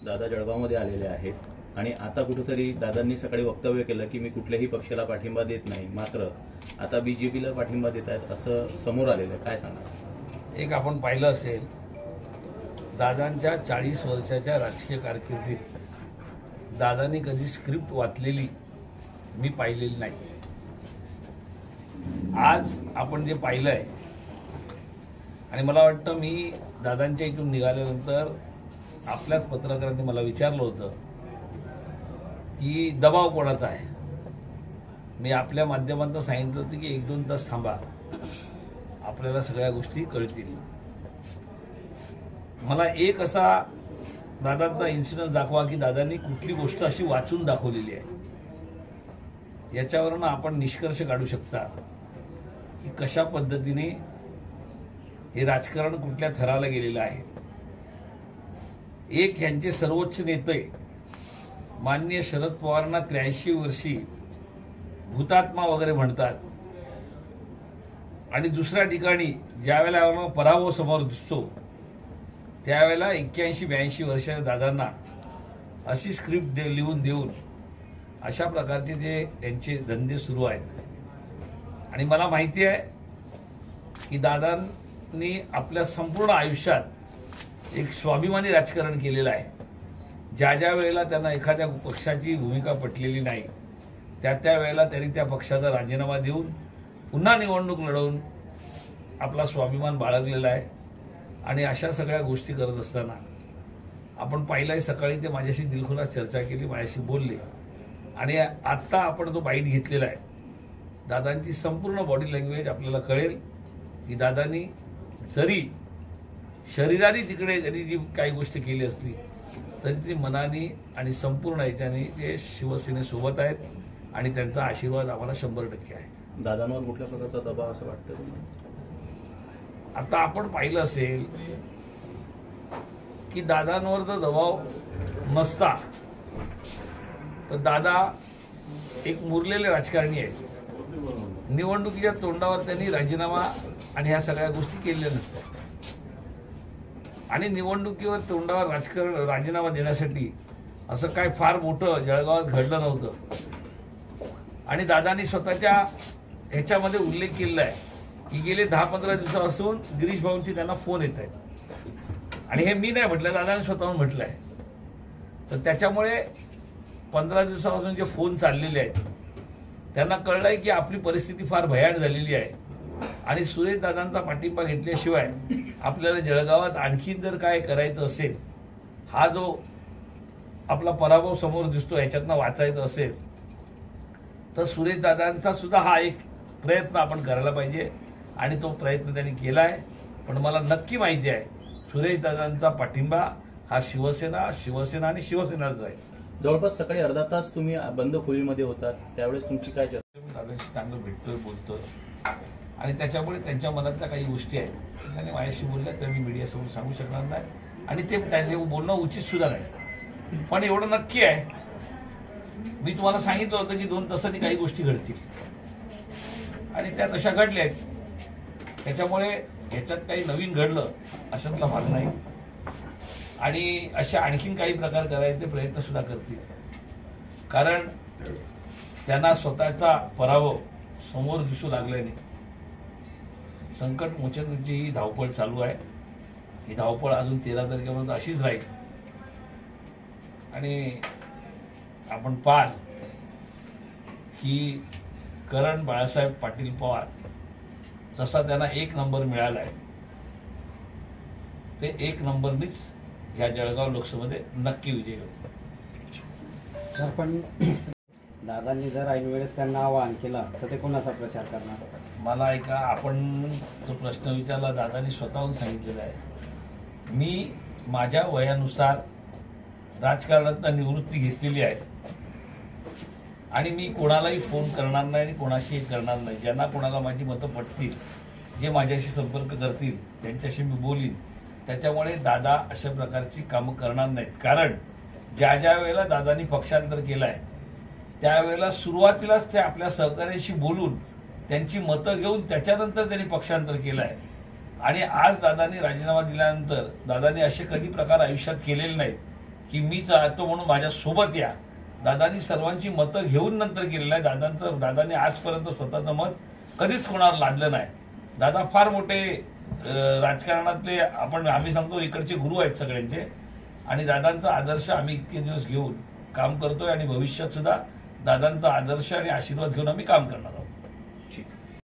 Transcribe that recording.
दादा जळगावमध्ये आलेले आहेत आणि आता कुठेतरी दादांनी सकाळी वक्तव्य केलं की मी कुठल्याही पक्षाला पाठिंबा देत नाही, मात्र आता बीजेपीला पाठिंबा देत आहेत असं समोर आलेलं आहे. काय सांगणार? एक आपण पाहिलं असेल, दादांच्या 40 वर्षाच्या राजकीय कारकिर्दीत दादांनी कधी स्क्रिप्ट वाचलेली मी पाहिलेली नाही. आज आपण जे पाहिलंय, आणि मला वाटतं मी दादांच्या इथून निघाल्यानंतर आपल्याच पत्रकारांनी मला विचारलं होतं की दबाव कोणाचा आहे. मी आपल्या माध्यमातून सांगितलं होतं की 1-2 तास थांबा, आपल्याला सगळ्या गोष्टी कळतील. मला एक असा दादांचा इन्सिडन्स दाखवा की दादांनी कुठली गोष्ट अशी वाचून दाखवलेली आहे, याच्यावरून आपण निष्कर्ष काढू शकता की कशा पद्धतीने हे राजकारण कुठल्या थराला गेलेलं आहे. एक यांचे सर्वोच्च नेते माननीय शरद पवारांना 83 वर्षी हुतात्मा वगैरे म्हणतात, आणि दुसऱ्या ठिकाणी ज्यावेळेला पराभव समोर दिसतो त्यावेळेला 81-82 वर्षाच्या दादांना अशी स्क्रिप्ट लिहून देऊन अशा प्रकारचे जे त्यांचे धंदे सुरू आहेत. आणि मला माहिती आहे की दादांनी आपल्या संपूर्ण आयुष्यात एक स्वाभिमानी राजकारण केलेलं आहे. ज्या ज्या वेळेला त्यांना एखाद्या पक्षाची भूमिका पटलेली नाही त्या वेळेला त्यांनी त्या पक्षाचा राजीनामा देऊन पुन्हा निवडणूक लढवून आपला स्वाभिमान बाळगलेला आहे. आणि अशा सगळ्या गोष्टी करत असताना आपण पाहिलंय, सकाळी ते माझ्याशी दिलखुलास चर्चा केली, माझ्याशी बोलले, आणि आत्ता आपण तो बाईट घेतलेला आहे. दादांची संपूर्ण बॉडी लँग्वेज आपल्याला कळेल की दादांनी जरी शरीराने तिकडे त्यांनी जी काही गोष्ट केली असली तरी ती मनाने आणि संपूर्ण याच्याने ते शिवसेनेसोबत आहेत, आणि त्यांचा आशीर्वाद आम्हाला 100% आहे. दादांवर कुठल्या प्रकारचा दबाव असं वाटतं तुम्हाला? आता आपण पाहिलं असेल की दादांवर जर दबाव नसता तर दादा एक मुरलेले राजकारणी आहेत. निवडणुकीच्या तोंडावर त्यांनी राजीनामा आणि ह्या सगळ्या गोष्टी केलेल्या नसत्या, आणि निवडणुकीवर तोंडावर राजीनामा देण्यासाठी असं काय फार मोठं जळगावात घडलं नव्हतं. आणि दादांनी स्वतःच्या ह्याच्यामध्ये उल्लेख केलेला आहे की गेले 10-15 दिवसापासून गिरीश भाऊंची त्यांना फोन येत आहेत, आणि हे मी नाही म्हटलं, दादांनी स्वतःहून म्हटलं आहे. तर त्याच्यामुळे 15 दिवसापासून जे फोन चाललेले आहेत त्यांना कळलंय की आपली परिस्थिती फार भयान झालेली आहे, आणि सुरेश दादांचा पाठिंबा घेतल्याशिवाय आपल्याला जळगावात आणखीन जर काय करायचं असेल, हा जो आपला पराभव समोर दिसतो याच्यातनं वाचायचं असेल, तर सुरेश दादांचा सुद्धा हा एक प्रयत्न आपण करायला पाहिजे, आणि तो प्रयत्न त्यांनी केला आहे. पण मला नक्की माहिती आहे सुरेश दादांचा पाठिंबा हा शिवसेना आणि शिवसेनाचा आहे. जवळपास सकाळी अर्धा तास तुम्ही बंद खोलीमध्ये होतात, त्यावेळेस तुमची काय चर्चा? मी दादांशी चांगलं भेटतोय, बोलतोय, आणि त्याच्यामुळे त्यांच्या मनातल्या काही गोष्टी आहेत त्यांनी माझ्याशी बोलल्या, तर मी मीडियासमोर सांगू शकणार नाही, आणि ते त्यांचे बोलणं उचित सुद्धा नाही. पण एवढं नक्की आहे, मी तुम्हाला सांगितलं होतं की 2 तासांनी काही गोष्टी घडतील, आणि त्या तशा घडल्या आहेत. त्याच्यामुळे ह्याच्यात काही नवीन घडलं अशातला भाग नाही, आणि असे आणखीन काही प्रकार करायचे प्रयत्न सुद्धा करतील. कारण त्यांना स्वतःचा पराभव समोर दिसू लागल्याने संकट मोचनाची ही धावपळ चालू आहे. ही धावपळ अजून 13 तारखेपर्यंत अशीच राहील, आणि आपण पाहाल की करण बाळासाहेब पाटील पवार जसा त्यांना 1 नंबर मिळाला आहे, ते 1 नंबरनीच या जळगाव लोकसभेमध्ये नक्की विजयी होते. सर, पण दादांनी जर ऐन वेळेस त्यांना आवाहन केलं तर ते कोणाचा प्रचार करणार? मला ऐका, आपण जो प्रश्न विचारला, दादांनी स्वतःहून सांगितलेला आहे, मी माझ्या वयानुसार राजकारणातून निवृत्ती घेतलेली आहे, आणि मी कोणालाही फोन करणार नाही आणि कोणाशी करणार नाही. ज्यांना कोणाला माझी मतं पटतील, जे माझ्याशी संपर्क करतील त्यांच्याशी मी बोलीन. त्याच्यामुळे दादा अशा प्रकारची कामं करणार नाहीत. कारण ज्या ज्या वेळेला दादांनी पक्षांतर केलं आहे त्यावेळेला सुरुवातीलाच ते आपल्या सहकार्याशी बोलून त्यांची मतं घेऊन त्याच्यानंतर त्यांनी पक्षांतर केलं आहे. आणि आज दादांनी राजीनामा दिल्यानंतर दादांनी असे कधी प्रकार आयुष्यात केलेले नाहीत की मी चाहतो म्हणून माझ्या सोबत या. दादांनी सर्वांची मतं घेऊन नंतर केलेलं आहे. दादांनी आजपर्यंत स्वतःचं मत कधीच कोणावर लादलं नाही. दादा फार मोठे राजकारणातले आम्ही सांगतो इकडचे गुरु आहेत सगळ्यांचे, आणि दादांचा आदर्श आम्ही इतके दिवस घेऊन काम करतोय आणि भविष्यात सुद्धा दादांचा आदर्श आणि आशीर्वाद घेऊन आम्ही काम करणार आहोत.